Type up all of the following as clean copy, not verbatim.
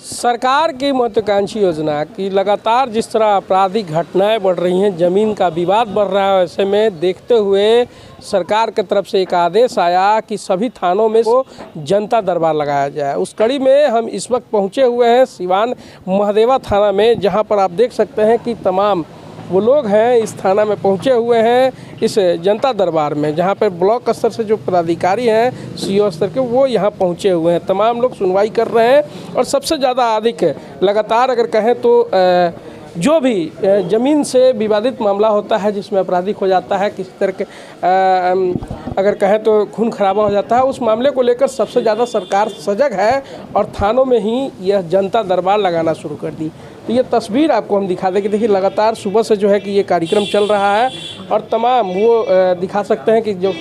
सरकार की महत्वाकांक्षी योजना की लगातार जिस तरह आपराधिक घटनाएं बढ़ रही हैं, ज़मीन का विवाद बढ़ रहा है, ऐसे में देखते हुए सरकार की तरफ से एक आदेश आया कि सभी थानों में को जनता दरबार लगाया जाए। उस कड़ी में हम इस वक्त पहुंचे हुए हैं सिवान महादेवा थाना में, जहां पर आप देख सकते हैं कि तमाम वो लोग हैं इस थाना में पहुंचे हुए हैं इस जनता दरबार में, जहां पर ब्लॉक स्तर से जो पदाधिकारी हैं सीओ स्तर के वो यहां पहुंचे हुए हैं। तमाम लोग सुनवाई कर रहे हैं और सबसे ज़्यादा अधिक लगातार अगर कहें तो जो भी ज़मीन से विवादित मामला होता है जिसमें आपराधिक हो जाता है, किसी तरह के अगर कहें तो खून खराबा हो जाता है, उस मामले को लेकर सबसे ज़्यादा सरकार सजग है और थानों में ही यह जनता दरबार लगाना शुरू कर दी। तो ये तस्वीर आपको हम दिखा दें कि देखिए लगातार सुबह से जो है कि ये कार्यक्रम चल रहा है और तमाम वो दिखा सकते हैं कि जो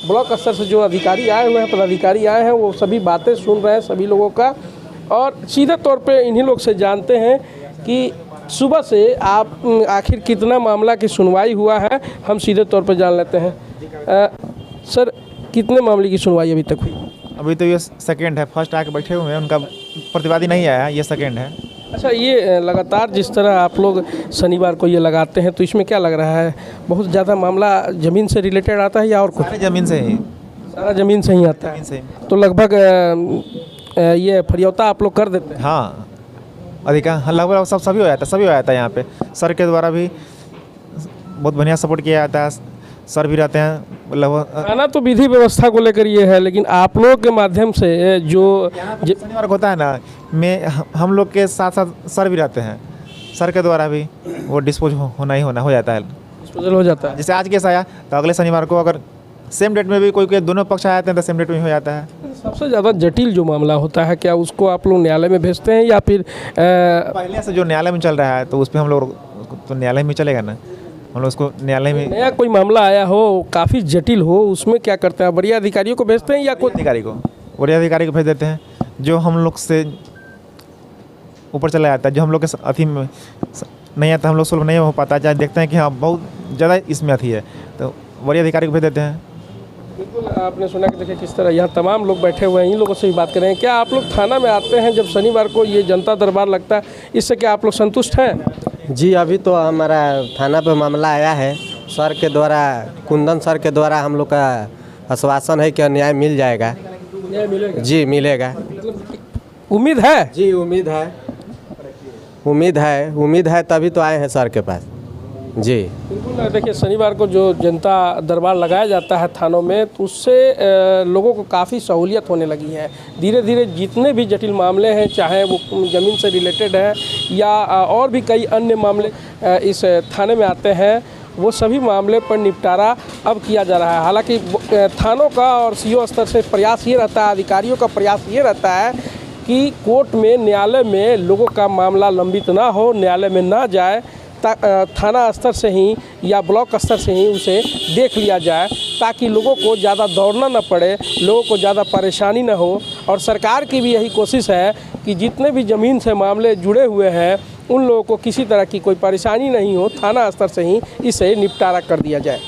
ब्लॉक स्तर से जो अधिकारी आए हुए हैं, पदाधिकारी आए हैं, वो सभी बातें सुन रहे हैं सभी लोगों का और सीधे तौर पे इन्हीं लोग से जानते हैं कि सुबह से आप आखिर कितना मामला की सुनवाई हुआ है, हम सीधे तौर पर जान लेते हैं। सर, कितने मामले की सुनवाई अभी तक हुई? अभी तो ये सेकंड है, फर्स्ट आके बैठे हुए हैं, उनका प्रतिवादी नहीं आया, ये सेकंड है। अच्छा, ये लगातार जिस तरह आप लोग शनिवार को ये लगाते हैं तो इसमें क्या लग रहा है, बहुत ज़्यादा मामला ज़मीन से रिलेटेड आता है या और कुछ? सारे ज़मीन से ही, सारा ज़मीन से ही आता है। तो लगभग ये फरियौता आप लोग कर देते हैं? हाँ, अधिकांश लगभग सभी हो जाता है, सभी हो जाता है। यहाँ पे सर के द्वारा भी बहुत बढ़िया सपोर्ट किया जाता है, सर भी रहते हैं लगभग। आना तो विधि व्यवस्था को लेकर ये है, लेकिन आप लोग के माध्यम से जो शनिवार को होता है ना, हम लोग के साथ साथ सर भी रहते हैं, सर के द्वारा भी वो डिस्पोज होना ही हो जाता है, डिस्पोजल हो जाता है। जैसे आज केस आया तो अगले शनिवार को अगर सेम डेट में भी कोई दोनों पक्ष आ जाते हैं तो सेम डेट में हो जाता है। सबसे ज़्यादा जटिल जो मामला होता है, क्या उसको आप लोग न्यायालय में भेजते हैं या फिर पहले से जो न्यायालय में चल रहा है तो उस पर हम लोग तो न्यायालय में चलेगा ना, हम लोग उसको न्यायालय में। नया कोई मामला आया हो काफ़ी जटिल हो, उसमें क्या करते हैं, वरीय अधिकारियों को भेजते हैं या कोई वरीय अधिकारी को भेज देते हैं, जो हम लोग से ऊपर चला जाता है, जो हम लोग के अथी में नहीं आता, हम लोग सोल्व नहीं हो पाता, चाहे देखते हैं कि हाँ बहुत ज़्यादा इसमें अथी है तो वरीय अधिकारी को भेज देते हैं। बिल्कुल, आपने सुना कि देखिए किस तरह यहाँ तमाम लोग बैठे हुए हैं, इन लोगों से भी बात कर रहे हैं। क्या आप लोग थाना में आते हैं जब शनिवार को ये जनता दरबार लगता है, इससे क्या आप लोग संतुष्ट हैं? जी, अभी तो हमारा थाना पे मामला आया है, सर के द्वारा, कुंदन सर के द्वारा हम लोग का आश्वासन है कि न्याय मिल जाएगा। न्याय मिलेगा? जी मिलेगा। उम्मीद है? जी उम्मीद है, उम्मीद है तभी तो आए हैं सर के पास। जी बिल्कुल, देखिए शनिवार को जो जनता दरबार लगाया जाता है थानों में तो उससे लोगों को काफ़ी सहूलियत होने लगी है। धीरे धीरे जितने भी जटिल मामले हैं, चाहे वो ज़मीन से रिलेटेड है या और भी कई अन्य मामले इस थाने में आते हैं, वो सभी मामले पर निपटारा अब किया जा रहा है। हालांकि थानों का और सीओ स्तर से प्रयास ये रहता है, अधिकारियों का प्रयास ये रहता है कि कोर्ट में, न्यायालय में लोगों का मामला लंबित ना हो, न्यायालय में ना जाए, थाना स्तर से ही या ब्लॉक स्तर से ही उसे देख लिया जाए, ताकि लोगों को ज़्यादा दौड़ना न पड़े, लोगों को ज़्यादा परेशानी न हो। और सरकार की भी यही कोशिश है कि जितने भी ज़मीन से मामले जुड़े हुए हैं उन लोगों को किसी तरह की कोई परेशानी नहीं हो, थाना स्तर से ही इसे निपटारा कर दिया जाए।